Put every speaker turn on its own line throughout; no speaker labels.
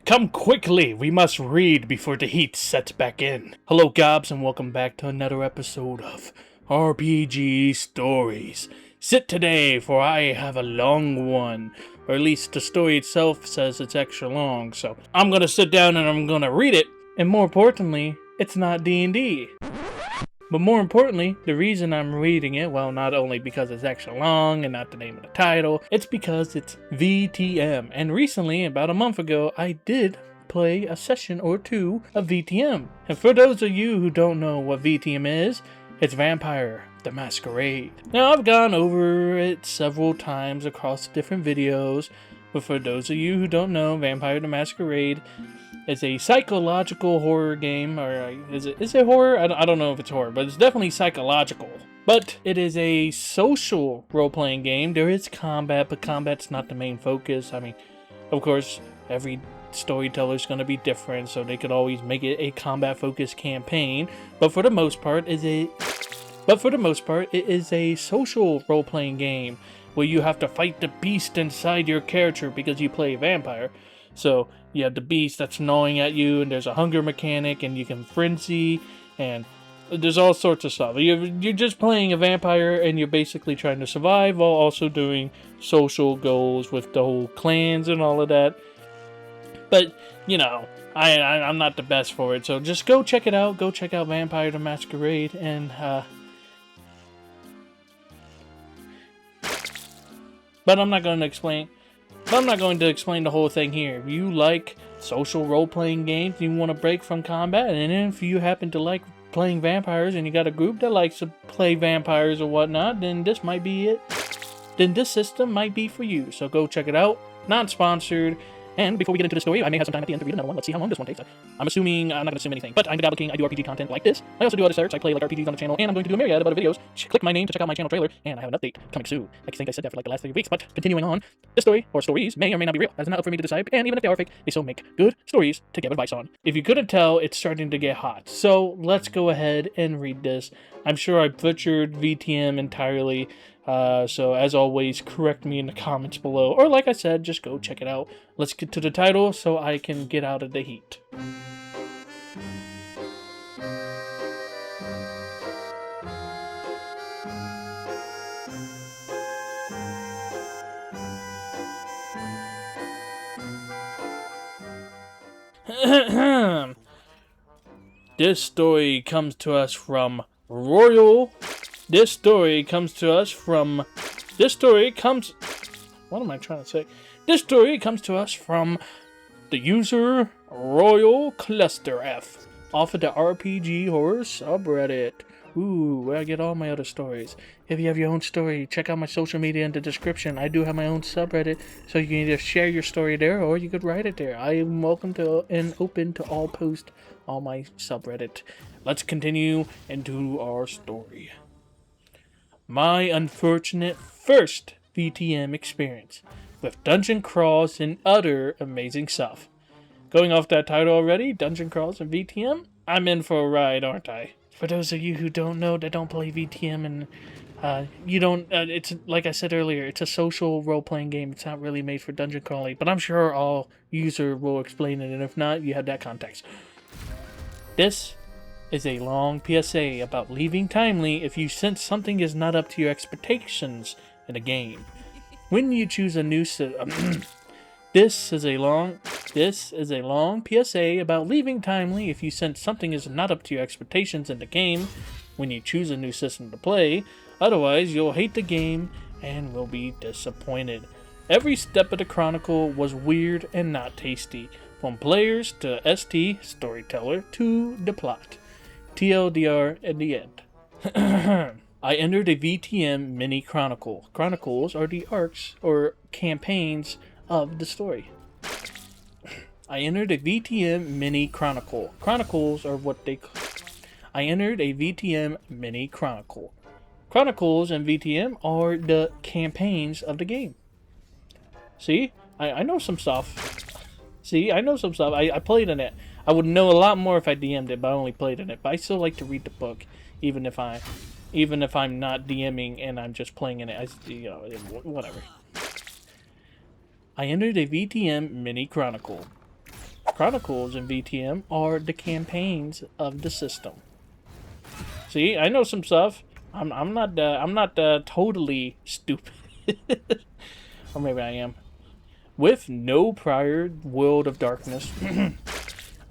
Come quickly, we must read before the heat sets back in. Hello Gobs and welcome back to another episode of RPG Stories. Sit today for I have a long one, or at least the story itself says it's extra long, so I'm gonna sit down and I'm gonna read it. And more importantly, it's not D&D. But more importantly, the reason I'm reading it, well, not only because it's extra long and not the name of the title, it's because it's VTM. And recently, about a month ago, I did play a session or two of VTM. And for those of you who don't know what VTM is, it's Vampire the Masquerade. Now, I've gone over it several times across different videos, but for those of you who don't know, Vampire the Masquerade is a psychological horror game, or is it horror? I don't know if it's horror, but it's definitely psychological. But it is a social role-playing game. There is combat, but combat's not the main focus. I mean, of course, every storyteller is going to be different, so they could always make it a combat-focused campaign. But for the most part, it is a social role-playing game where you have to fight the beast inside your character because you play a vampire. So you have the beast that's gnawing at you, and there's a hunger mechanic, and you can frenzy, and there's all sorts of stuff. You're just playing a vampire, and you're basically trying to survive while also doing social goals with the whole clans and all of that. But, you know, I'm not the best for it, so just go check it out. Go check out Vampire the Masquerade, and, But I'm not going to explain the whole thing here. If you like social role-playing games, you want to break from combat, and if you happen to like playing vampires and you got a group that likes to play vampires or whatnot, then this might be it. Then this system might be for you. So go check it out. Not sponsored. And before we get into the story, I may have some time at the end to read another one. Let's see how long this one takes. I'm not going to assume anything, but I'm the Goblin King. I do RPG content like this. I also do other search. I play like RPGs on the channel, and I'm going to do a myriad of other videos. Click my name to check out my channel trailer, and I have an update coming soon. I think I said that for like the last 3 weeks, but continuing on, this story, or stories, may or may not be real. That's not up for me to decide, and even if they are fake, they still make good stories to give advice on. If you couldn't tell, it's starting to get hot. So let's go ahead and read this. I'm sure I butchered VTM entirely. So as always, correct me in the comments below, or like I said, just go check it out. Let's get to the title so I can get out of the heat. This story comes to us from Royal. This story comes to us from the user Royal Cluster F off of the RPG Horror subreddit. Ooh, where I get all my other stories. If you have your own story, check out my social media in the description. I do have my own subreddit, so you can either share your story there or you could write it there. I am welcome to and open to all posts on my subreddit. Let's continue into our story. My unfortunate first VTM experience with dungeon crawls and other amazing stuff. Going off that title already, dungeon crawls and VTM, I'm in for a ride, aren't I? For those of you who don't know, that don't play VTM and it's like I said earlier, it's a social role-playing game. It's not really made for dungeon crawling, but I'm sure all user will explain it, and if not, you have that context. This is a long PSA about leaving timely if you sense something is not up to your expectations in a game. When you choose a new This is a long PSA about leaving timely if you sense something is not up to your expectations in the game when you choose a new system to play. Otherwise, you'll hate the game and will be disappointed. Every step of the chronicle was weird and not tasty, from players to ST storyteller to the plot. TLDR at the end. I entered a VTM mini chronicle. Chronicles are the arcs or campaigns of the story. I entered a VTM mini chronicle. Chronicles are what they I entered a VTM mini chronicle. Chronicles and VTM are the campaigns of the game. See? I know some stuff. I played in it. I would know a lot more if I DM'd it, but I only played in it. But I still like to read the book, even if I'm not DMing and I'm just playing in it. Whatever. I entered a VTM mini chronicle. Chronicles in VTM are the campaigns of the system. See, I know some stuff. I'm not totally stupid. Or maybe I am. With no prior World of Darkness,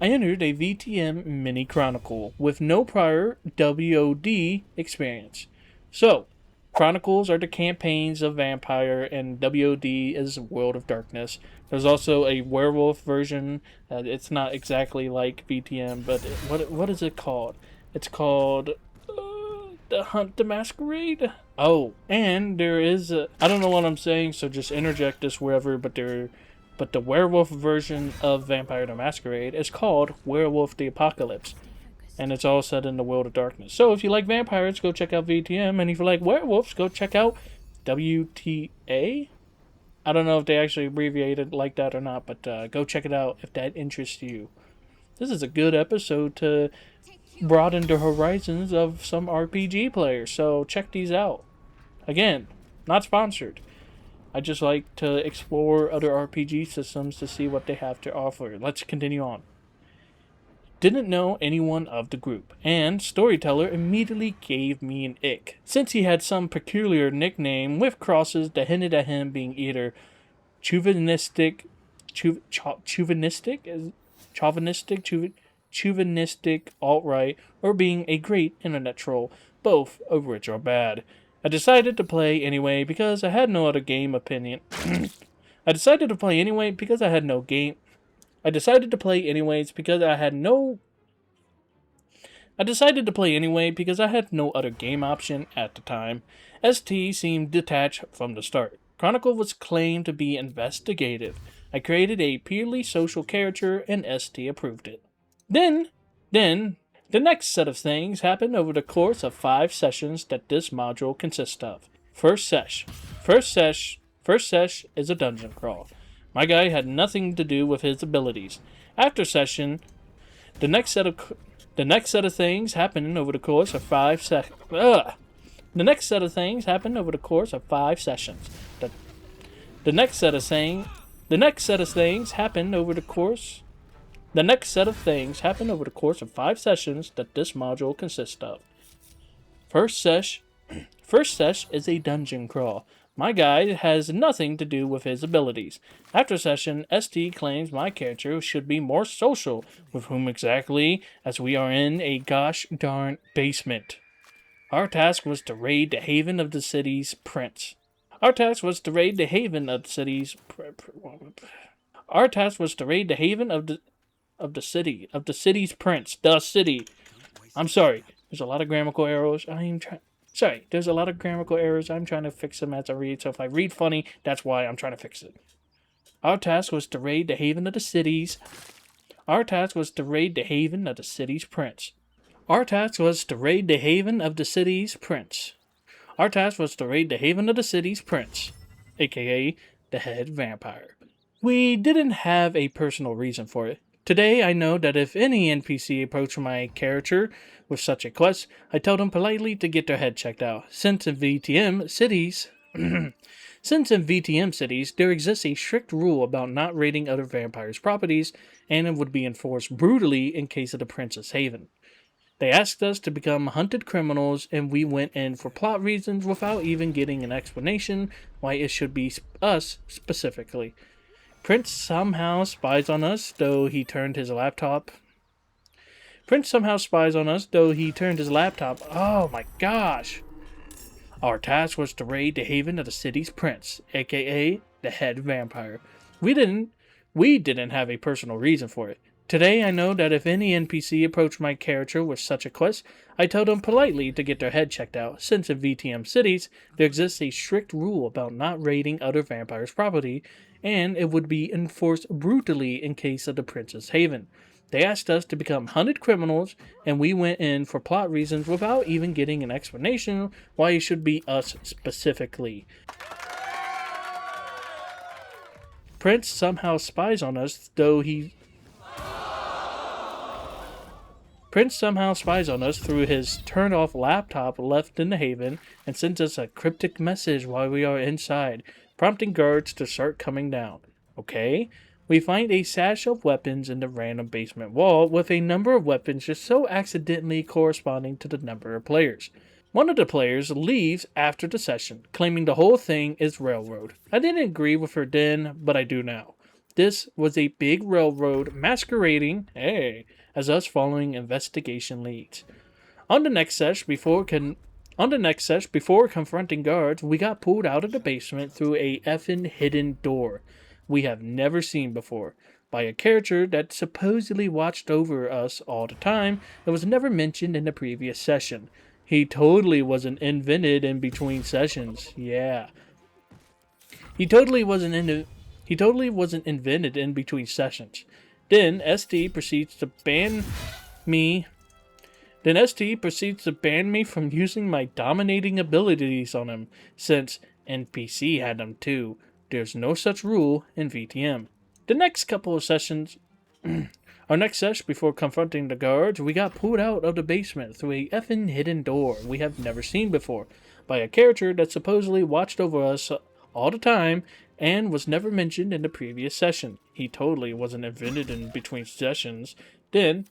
I entered a VTM mini chronicle with no prior WOD experience. So, Chronicles are the campaigns of Vampire, and WOD is World of Darkness. There's also a werewolf version. It's not exactly like VTM, but what is it called? It's called The Hunt the Masquerade. Oh, and there is I don't know what I'm saying, so just interject this wherever. But the werewolf version of Vampire the Masquerade is called Werewolf the Apocalypse. And it's all set in the World of Darkness. So if you like vampires, go check out VTM. And if you like werewolves, go check out WTA. I don't know if they actually abbreviated like that or not, but go check it out if that interests you. This is a good episode to broaden the horizons of some RPG players. So check these out. Again, not sponsored. I just like to explore other RPG systems to see what they have to offer. Let's continue on. Didn't know anyone of the group, and Storyteller immediately gave me an ick, since he had some peculiar nickname with crosses that hinted at him being either chauvinistic, alt-right, or being a great internet troll, both of which are bad. I decided to play anyway because I had no other game opinion. I decided to play anyway because I had no game. I decided to play anyways because I had no other game option at the time. ST seemed detached from the start. Chronicle was claimed to be investigative. I created a purely social character and ST approved it. Then, the next set of things happened over the course of 5 sessions that this module consists of. First sesh is a dungeon crawl. My guy had nothing to do with his abilities. After session, the next set of things happened over the course of 5 sessions. The next set of things happened over the course of 5 sessions. The next set of things happened over the course of 5 sessions that this module consists of. First sesh is a dungeon crawl. My guide has nothing to do with his abilities. After session, ST claims my character should be more social. With whom exactly, as we are in a gosh darn basement. Our task was to raid the haven of the city's prince. Our task was to raid the haven of the city's prince. The city. I'm sorry. There's a lot of grammatical errors. There's a lot of grammatical errors. I'm trying to fix them as I read. So if I read funny, that's why I'm trying to fix it. Our task was to raid the haven of the city's prince. Our task was to raid the haven of the city's prince. Our task was to raid the haven of the city's prince. Our task was to raid the haven of the city's prince, aka the head vampire. We didn't have a personal reason for it. Today, I know that if any NPC approached my character with such a quest, I tell them politely to get their head checked out. Since in VTM cities, there exists a strict rule about not raiding other vampires' properties, and it would be enforced brutally in case of the Prince's Haven. They asked us to become hunted criminals, and we went in for plot reasons without even getting an explanation why it should be us specifically. Prince somehow spies on us, though he turned his laptop. Oh my gosh! Our task was to raid the haven of the city's prince, aka the head vampire. We didn't have a personal reason for it. Today I know that if any NPC approached my character with such a quest, I tell them politely to get their head checked out, since in VTM cities, there exists a strict rule about not raiding other vampires' property, and it would be enforced brutally in case of the Prince's Haven. They asked us to become hunted criminals, and we went in for plot reasons without even getting an explanation why it should be us specifically. Prince somehow spies on us, through his turned-off laptop left in the haven and sends us a cryptic message while we are inside, prompting guards to start coming down. Okay? We find a stash of weapons in the random basement wall with a number of weapons just so accidentally corresponding to the number of players. One of the players leaves after the session, claiming the whole thing is railroad. I didn't agree with her then, but I do now. This was a big railroad masquerading, as us following investigation leads. On the next sesh, before confronting guards, we got pulled out of the basement through a effing hidden door we have never seen before by a character that supposedly watched over us all the time that was never mentioned in the previous session. He totally wasn't invented in between sessions. Yeah. He totally wasn't invented in between sessions. Then ST proceeds to ban me from using my dominating abilities on him, since NPC had them too. There's no such rule in VTM. The next couple of sessions, our next session before confronting the guards, we got pulled out of the basement through a effing hidden door we have never seen before by a character that supposedly watched over us all the time and was never mentioned in the previous session. He totally wasn't invented in between sessions. Then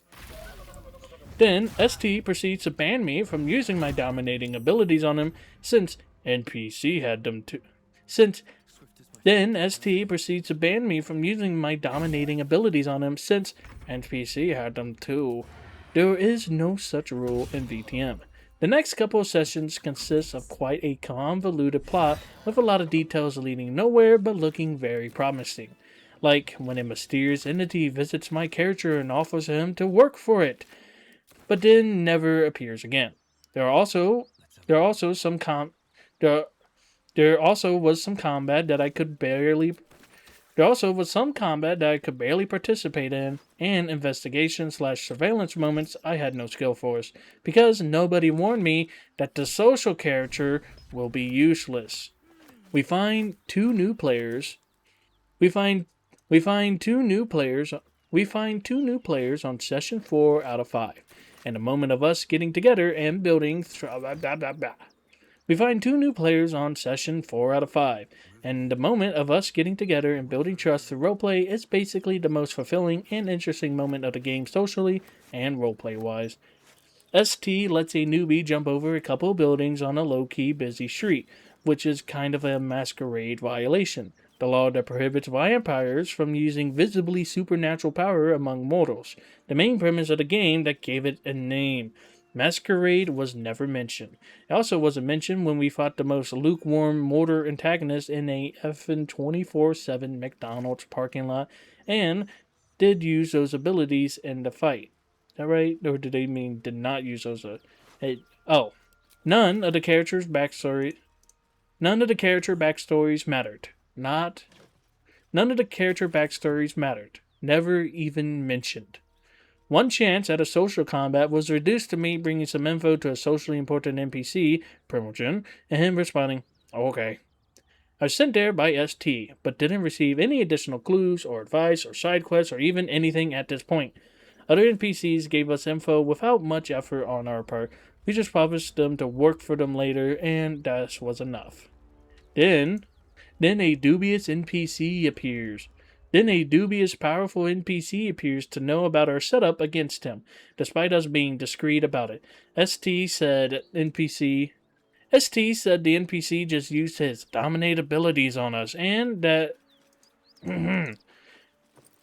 ST proceeds to ban me from using my dominating abilities on him since NPC had them too. Then ST proceeds to ban me from using my dominating abilities on him since NPC had them too. There is no such rule in VTM. The next couple of sessions consist of quite a convoluted plot with a lot of details leading nowhere but looking very promising. Like when a mysterious entity visits my character and offers him to work for it, but then never appears again. There also was some combat that I could barely participate in, and investigation/surveillance moments I had no skill for, because nobody warned me that the social character will be useless. We find two new players on session 4 out of 5. And the moment of us getting together and building We find two new players on session 4 out of 5, and the moment of us getting together and building trust through roleplay is basically the most fulfilling and interesting moment of the game socially and roleplay-wise. ST lets a newbie jump over a couple of buildings on a low-key busy street, which is kind of a masquerade violation. The law that prohibits vampires from using visibly supernatural power among mortals. The main premise of the game that gave it a name. Masquerade was never mentioned. It also wasn't mentioned when we fought the most lukewarm mortar antagonist in a effing 24/7 McDonald's parking lot, and did use those abilities in the fight. Is that right? Or did they mean did not use those? None of the character backstories mattered. None of the character backstories mattered. Never even mentioned. One chance at a social combat was reduced to me bringing some info to a socially important NPC, Primogen, and him responding, okay. I was sent there by ST, but didn't receive any additional clues or advice or side quests or even anything at this point. Other NPCs gave us info without much effort on our part. We just promised them to work for them later, and that was enough. Then a dubious NPC appears. Then a dubious, powerful NPC appears to know about our setup against him, despite us being discreet about it. ST said the NPC just used his dominate abilities on us, and that...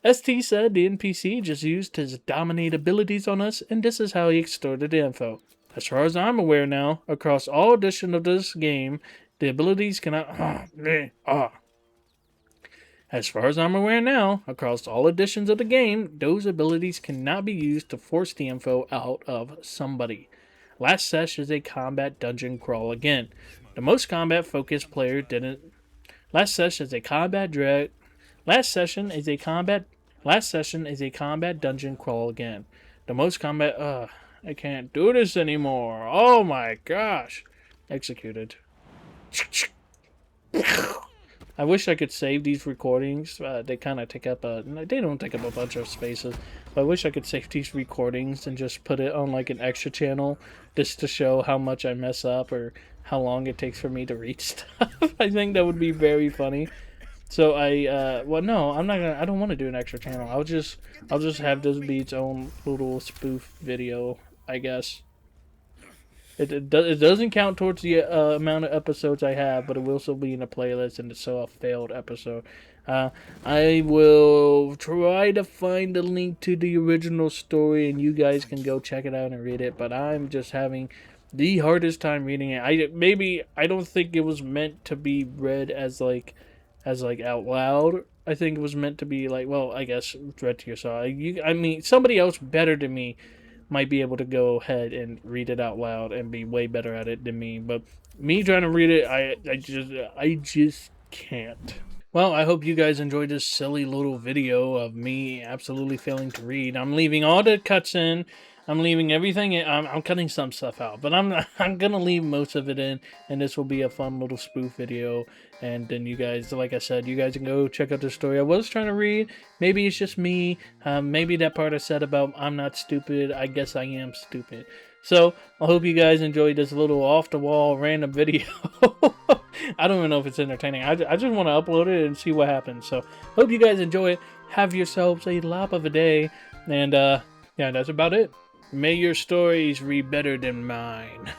ST said the NPC just used his dominate abilities on us, and this is how he extorted the info. As far as I'm aware now, across all editions of this game, the abilities cannot... As far as I'm aware now, across all editions of the game, those abilities cannot be used to force the info out of somebody. Last sesh is a combat dungeon crawl again. The most combat-focused player didn't... Last session is a combat dungeon crawl again. The most combat... I can't do this anymore. Oh my gosh. Executed. I wish I could save these recordings. They kind of take up they don't take up a bunch of spaces. But I wish I could save these recordings and just put it on like an extra channel just to show how much I mess up or how long it takes for me to read stuff. I think that would be very funny. So well, no, I'm not gonna. I don't want to do an extra channel. I'll just have this be its own little spoof video, I guess. It doesn't count towards the amount of episodes I have, but it will still be in a playlist, and it's still a failed episode. Uh, I will try to find a link to the original story, and you guys can go check it out and read it. But I'm just having the hardest time reading it. I don't think it was meant to be read as like out loud. I think it was meant to be like, well, I guess read to yourself. I mean, somebody else better than me might be able to go ahead and read it out loud and be way better at it than me. But me trying to read it, I just can't. Well, I hope you guys enjoyed this silly little video of me absolutely failing to read. I'm leaving all the cuts in. I'm leaving everything in. I'm cutting some stuff out, but I'm gonna leave most of it in, and this will be a fun little spoof video. And then you guys, like I said, you guys can go check out the story I was trying to read. Maybe it's just me. Maybe that part I said about I'm not stupid. I guess I am stupid. So, I hope you guys enjoyed this little off-the-wall random video. I don't even know if it's entertaining. I just want to upload it and see what happens. So, hope you guys enjoy it. Have yourselves a lop of a day. And, yeah, that's about it. May your stories read better than mine.